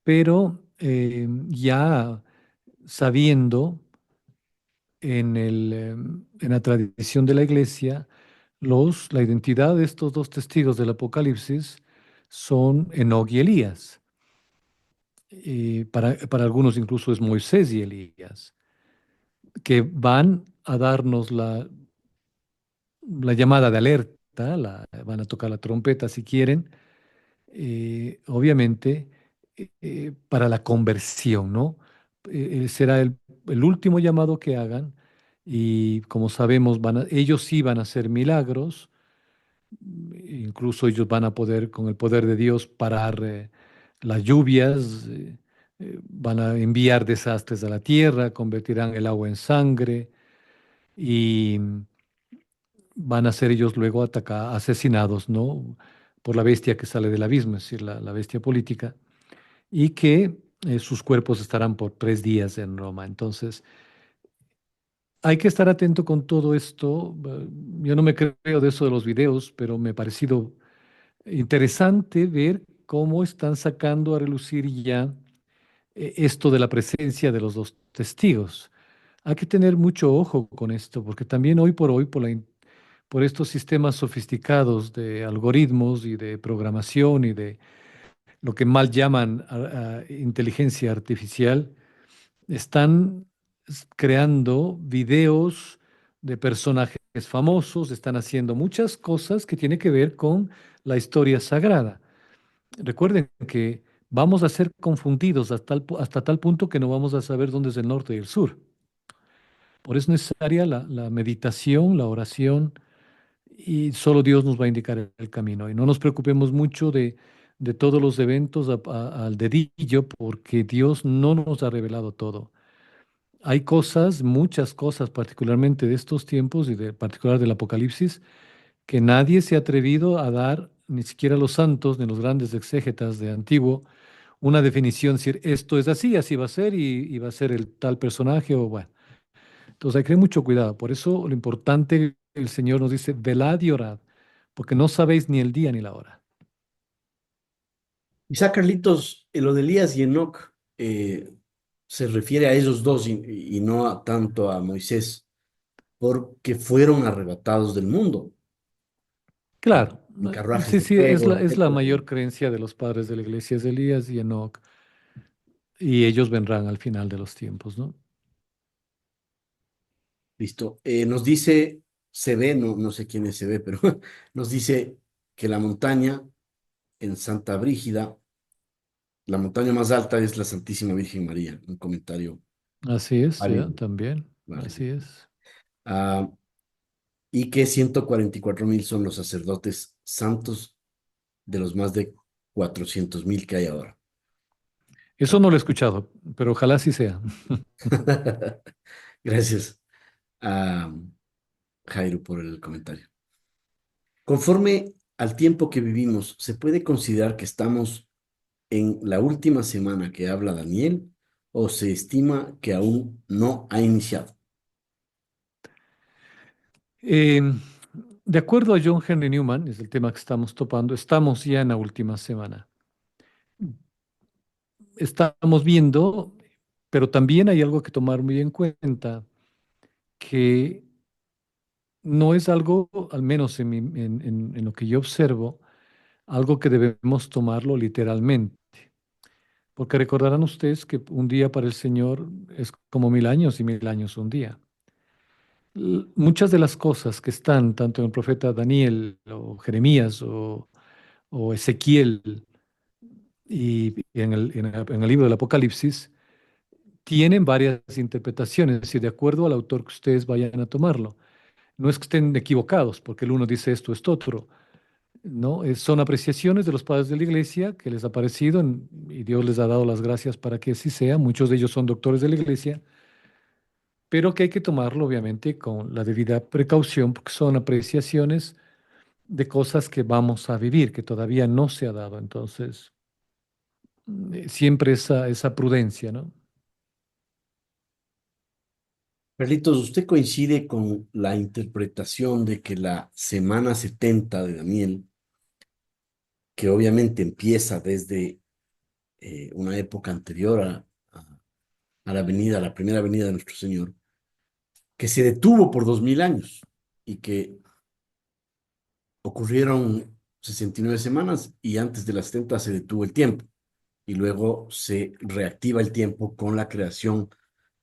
Pero ya sabiendo en la tradición de la iglesia, la identidad de estos dos testigos del Apocalipsis son Enoc y Elías. Y para algunos incluso es Moisés y Elías, que van a darnos la llamada de alerta, van a tocar la trompeta si quieren, obviamente, para la conversión, ¿no? Será el último llamado que hagan y como sabemos, ellos sí van a hacer milagros, incluso ellos van a poder, con el poder de Dios, parar las lluvias, van a enviar desastres a la tierra, convertirán el agua en sangre y van a ser ellos luego asesinados, ¿no? Por la bestia que sale del abismo, es decir, la bestia política, y que sus cuerpos estarán por 3 días en Roma. Entonces, hay que estar atento con todo esto. Yo no me creo de eso de los videos, pero me ha parecido interesante ver cómo están sacando a relucir ya esto de la presencia de los dos testigos. Hay que tener mucho ojo con esto, porque también hoy por hoy, por estos sistemas sofisticados de algoritmos y de programación y de lo que mal llaman inteligencia artificial, están creando videos de personajes famosos, están haciendo muchas cosas que tienen que ver con la historia sagrada. Recuerden que vamos a ser confundidos hasta tal punto que no vamos a saber dónde es el norte y el sur. Por eso es necesaria la meditación, la oración, y solo Dios nos va a indicar el camino. Y no nos preocupemos mucho de todos los eventos al dedillo, porque Dios no nos ha revelado todo. Hay cosas, muchas cosas, particularmente de estos tiempos y de particular del Apocalipsis, que nadie se ha atrevido a dar, ni siquiera los santos, ni los grandes exégetas de antiguo, una definición, decir, esto es así, así va a ser y va a ser el tal personaje o bueno. Entonces hay que tener mucho cuidado. Por eso lo importante, el Señor nos dice, velad y orad, porque no sabéis ni el día ni la hora. Quizá, Carlitos, lo de Elías y Enoc se refiere a ellos dos y no tanto a Moisés, porque fueron arrebatados del mundo Claro, en carruajes sí, de sí, fuego, es la etcétera. mayor creencia de los padres de la iglesia, es Elías y Enoc, y ellos vendrán al final de los tiempos, ¿no? Listo. Nos dice CB, no, no sé quién es CB, pero nos dice que la montaña en Santa Brígida, la montaña más alta es la Santísima Virgen María. Un comentario Así es, ya, válido. también. Válido. Así es. Ah, y que 144.000 son los sacerdotes santos de los más de 400.000 que hay ahora. Eso no lo he escuchado, pero ojalá sí sea. Gracias a Jairo por el comentario. Conforme al tiempo que vivimos, ¿se puede considerar que estamos en la última semana que habla Daniel o se estima que aún no ha iniciado? Eh, de acuerdo a John Henry Newman, es el tema que estamos topando, estamos ya en la última semana. Estamos viendo, pero también hay algo que tomar muy en cuenta, que no es algo, al menos en lo que yo observo, algo que debemos tomarlo literalmente. Porque recordarán ustedes que un día para el Señor es como 1000 años y 1000 años un día. Muchas de las cosas que están tanto en el profeta Daniel o Jeremías o Ezequiel y en el libro del Apocalipsis tienen varias interpretaciones y de acuerdo al autor que ustedes vayan a tomarlo. No es que estén equivocados, porque el uno dice esto, esto otro, ¿no? Son apreciaciones de los padres de la iglesia que les ha parecido y Dios les ha dado las gracias para que así sea. Muchos de ellos son doctores de la iglesia, pero que hay que tomarlo obviamente con la debida precaución, porque son apreciaciones de cosas que vamos a vivir, que todavía no se ha dado. Entonces, siempre esa prudencia, ¿no? Carlitos, ¿usted coincide con la interpretación de que la semana 70 de Daniel, que obviamente empieza desde una época anterior a la venida, a la primera venida de nuestro Señor, que se detuvo por 2000 años y que ocurrieron 69 semanas y antes de las 70 se detuvo el tiempo y luego se reactiva el tiempo con la creación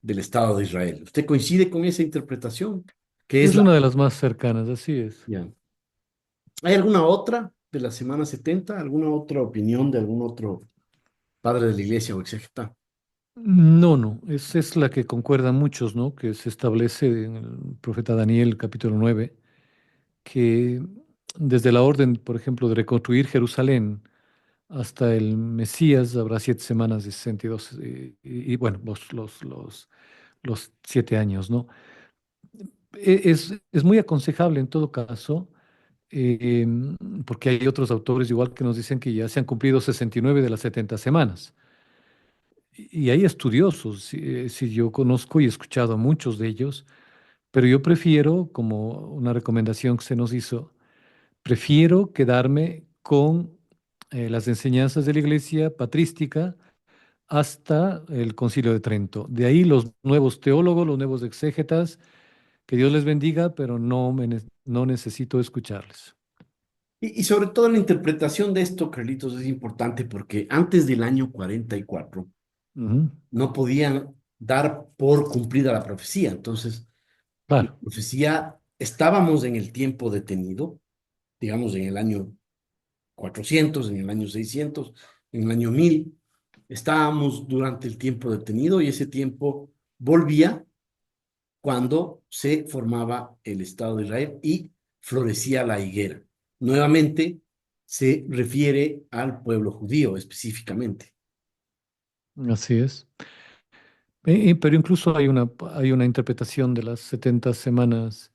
del Estado de Israel? ¿Usted coincide con esa interpretación? Que es Es la... una de las más cercanas, así es. Ya. ¿Hay alguna otra de la semana 70? ¿Alguna otra opinión de algún otro padre de la iglesia o exégeta? No, no, es la que concuerdan muchos, ¿no? Que se establece en el profeta Daniel, capítulo 9, que desde la orden, por ejemplo, de reconstruir Jerusalén hasta el Mesías habrá 7 semanas y 62, y bueno, los 7 años, ¿no? Es muy aconsejable en todo caso, eh, porque hay otros autores igual que nos dicen que ya se han cumplido 69 de las 70 semanas. Y hay estudiosos, si yo conozco y he escuchado a muchos de ellos, pero yo prefiero, como una recomendación que se nos hizo, prefiero quedarme con las enseñanzas de la iglesia patrística hasta el Concilio de Trento. De ahí los nuevos teólogos, los nuevos exégetas, que Dios les bendiga, pero no necesito escucharles. Y sobre todo la interpretación de esto, Carlitos, es importante porque antes del año 44 Ujú. no podían dar por cumplida la profecía. Entonces, la Claro, profecía, estábamos en el tiempo detenido, digamos en el año 400, en el año 600, en el año 1000. Estábamos durante el tiempo detenido y ese tiempo volvía cuando se formaba el Estado de Israel y florecía la higuera. Nuevamente se refiere al pueblo judío específicamente. así es. Pero incluso hay una interpretación de las 70 semanas,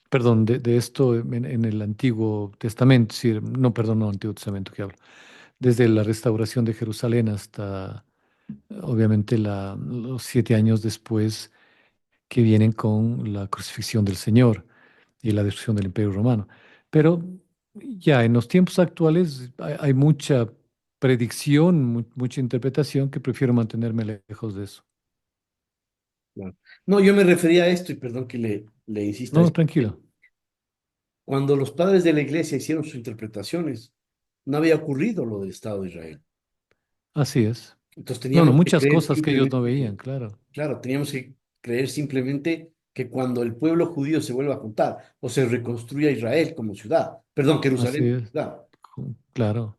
perdón, de esto en el Antiguo Testamento, es decir, no, perdón, no, Antiguo Testamento que hablo, desde la restauración de Jerusalén hasta, obviamente, los 7 años después que vienen con la crucifixión del Señor y la destrucción del Imperio Romano. Pero ya en los tiempos actuales hay mucha predicción, mucha interpretación que prefiero mantenerme lejos de eso. Claro. No, yo me refería a esto y perdón que le insista. No, Es que tranquilo. cuando los padres de la iglesia hicieron sus interpretaciones, no había ocurrido lo del Estado de Israel. Así es. Entonces No, no, teníamos que muchas creer cosas que ellos no simplemente, veían, claro. claro, teníamos que creer simplemente que cuando el pueblo judío se vuelva a juntar o se reconstruya Israel como ciudad, perdón, Así Jerusalén como es, ciudad. claro.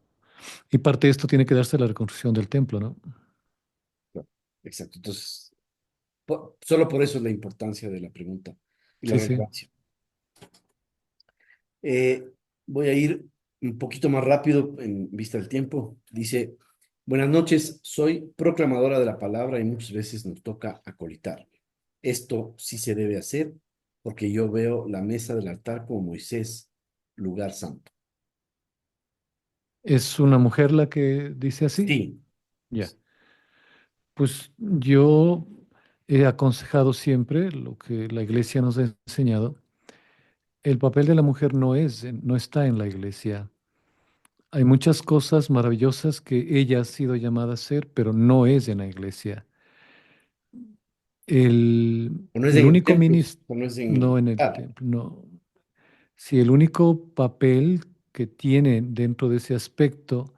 Y parte de esto tiene que darse la reconstrucción del templo, ¿no? Claro, exacto. Entonces, solo por eso es la importancia de la pregunta y la Sí, sí. relevancia. Eh, Voy a ir un poquito más rápido en vista del tiempo. Dice, buenas noches, soy proclamadora de la palabra y muchas veces nos toca acolitar. Esto sí se debe hacer porque yo veo la mesa del altar como Moisés, lugar santo. ¿Es una mujer la que dice así? Sí, Ya. Pues yo he aconsejado siempre lo que la iglesia nos ha enseñado. El papel de la mujer no está en la iglesia. Hay muchas cosas maravillosas que ella ha sido llamada a hacer, pero no es en la iglesia. o no es El en el único templo, ministro, o no es en no el en el altar. templo, no. Si el único papel que tiene dentro de ese aspecto,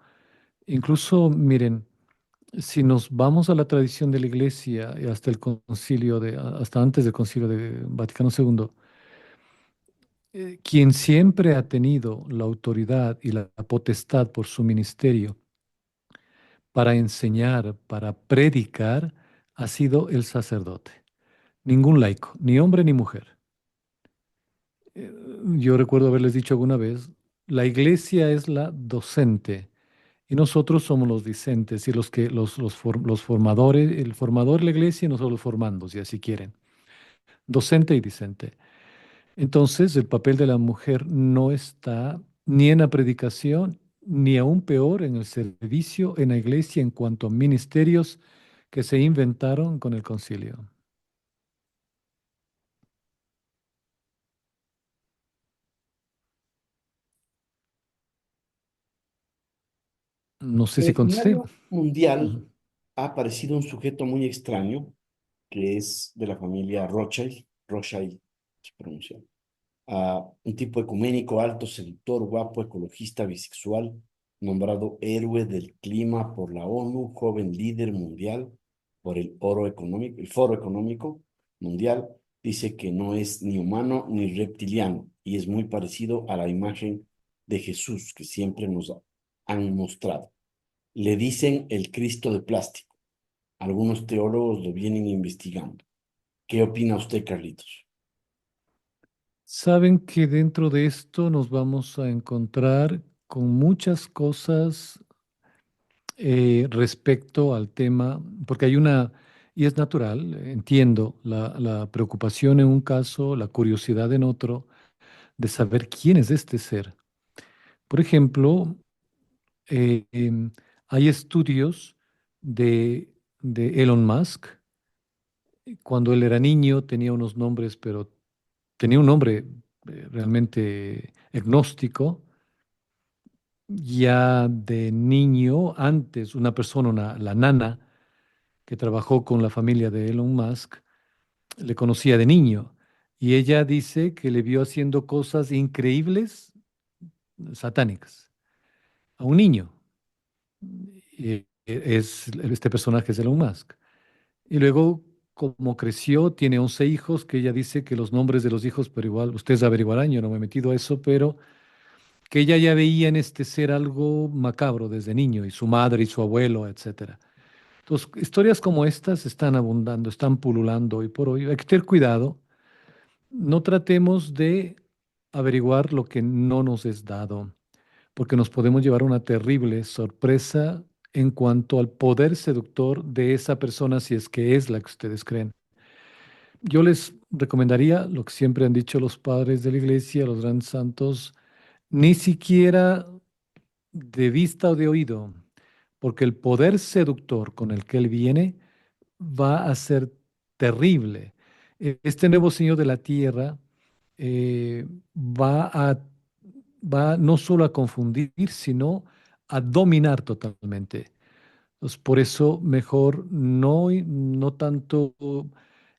incluso miren, si nos vamos a la tradición de la iglesia y hasta el hasta antes del concilio de Vaticano II, quien siempre ha tenido la autoridad y la potestad por su ministerio para enseñar, para predicar, ha sido el sacerdote. Ningún laico, ni hombre ni mujer. Yo recuerdo haberles dicho alguna vez, la iglesia es la docente y nosotros somos los discentes y los formadores, el formador de la iglesia y nosotros los formandos, si así quieren, docente y discente. Entonces, el papel de la mujer no está ni en la predicación, ni aún peor en el servicio en la iglesia en cuanto a ministerios que se inventaron con el concilio. No sé En si el contesté. escenario mundial Ujú. ha aparecido un sujeto muy extraño que es de la familia Rothschild, Rothschild se pronuncia, un tipo ecuménico, alto, seductor, guapo, ecologista, bisexual, nombrado héroe del clima por la ONU, joven líder mundial por el Foro Económico Mundial, dice que no es ni humano ni reptiliano y es muy parecido a la imagen de Jesús que siempre nos han mostrado. Le dicen el Cristo de plástico. Algunos teólogos lo vienen investigando. ¿Qué opina usted, Carlitos? Saben que dentro de esto nos vamos a encontrar con muchas cosas respecto al tema, porque hay y es natural, entiendo la preocupación en un caso, la curiosidad en otro, de saber quién es este ser. Por ejemplo, eh, em, hay estudios de, de Elon Musk. Cuando él era niño tenía unos nombres, pero tenía un nombre realmente agnóstico. Ya de niño, antes, una persona, la nana, que trabajó con la familia de Elon Musk, le conocía de niño. Y ella dice que le vio haciendo cosas increíbles, satánicas, a un niño. Es este personaje es Elon Musk. Y luego, como creció, tiene 11 hijos, que ella dice que los nombres de los hijos, pero igual, ustedes averiguarán, yo no me he metido a eso, pero que ella ya veía en este ser algo macabro desde niño, y su madre y su abuelo, etcétera. Entonces, historias como estas están abundando, están pululando hoy por hoy. Hay que tener cuidado. No tratemos de averiguar lo que no nos es dado, porque nos podemos llevar una terrible sorpresa en cuanto al poder seductor de esa persona, si es que es la que ustedes creen. Yo les recomendaría lo que siempre han dicho los padres de la iglesia, los grandes santos, ni siquiera de vista o de oído, porque el poder seductor con el que él viene va a ser terrible. Este nuevo Señor de la Tierra eh, va a, va no solo a confundir, sino a dominar totalmente. Pues por eso mejor no tanto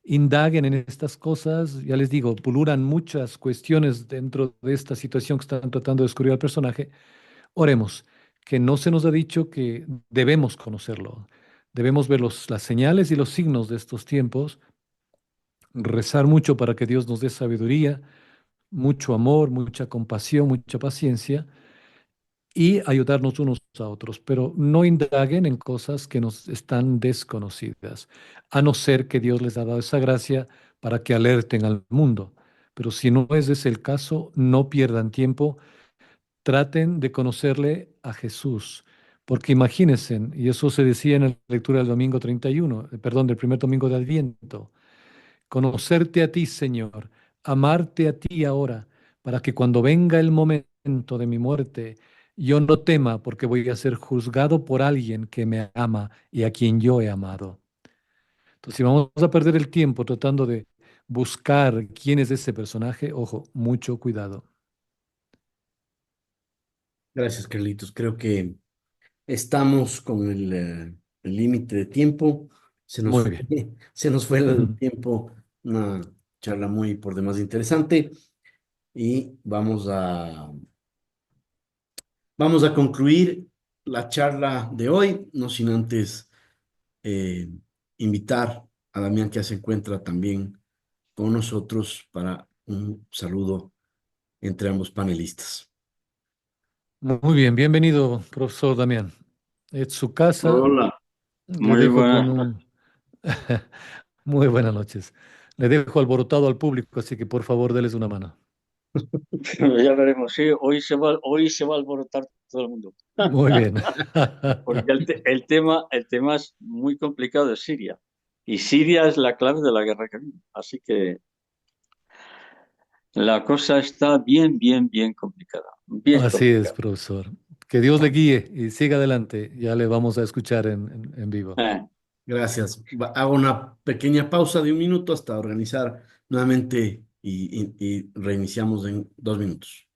indaguen en estas cosas. Ya les digo, pululan muchas cuestiones dentro de esta situación que están tratando de descubrir al personaje. Oremos, que no se nos ha dicho que debemos conocerlo. Debemos ver las señales y los signos de estos tiempos rezar mucho para que Dios nos dé sabiduría, mucho amor, mucha compasión, mucha paciencia y ayudarnos unos a otros, pero no indaguen en cosas que nos están desconocidas, a no ser que Dios les ha dado esa gracia para que alerten al mundo. Pero si no es ese el caso, no pierdan tiempo, traten de conocerle a Jesús, porque imagínense, y eso se decía en la lectura del domingo 31, perdón, del primer domingo de Adviento, conocerte a ti, Señor, amarte a ti ahora, para que cuando venga el momento de mi muerte, yo no tema porque voy a ser juzgado por alguien que me ama y a quien yo he amado. Entonces, si vamos a perder el tiempo tratando de buscar quién es ese personaje, ojo, mucho cuidado. Gracias, Carlitos. Creo que estamos con el límite de tiempo. Se nos Muy fue, bien. se nos fue el tiempo. Una charla muy por demás interesante. Y vamos a concluir la charla de hoy, no sin antes eh, invitar a Damián que se encuentra también con nosotros para un saludo entre ambos panelistas. Muy bien, bienvenido, profesor Damián. Es su casa. Hola, Le muy dejo buenas con noches. un... Muy buenas noches. Le dejo alborotado al público, así que por favor, déles una mano. Ya veremos, sí, hoy se va a alborotar todo el mundo. Muy bien. Porque el tema es muy complicado de Siria. Y Siria es la clave de la guerra que viene. Así que la cosa está bien, bien, bien complicada. Bien Así es, complicada. profesor. Que Dios le guíe y siga adelante. Ya le vamos a escuchar en vivo. Eh, Gracias. Hago una pequeña pausa de un minuto hasta organizar nuevamente y reiniciamos en 2 minutos.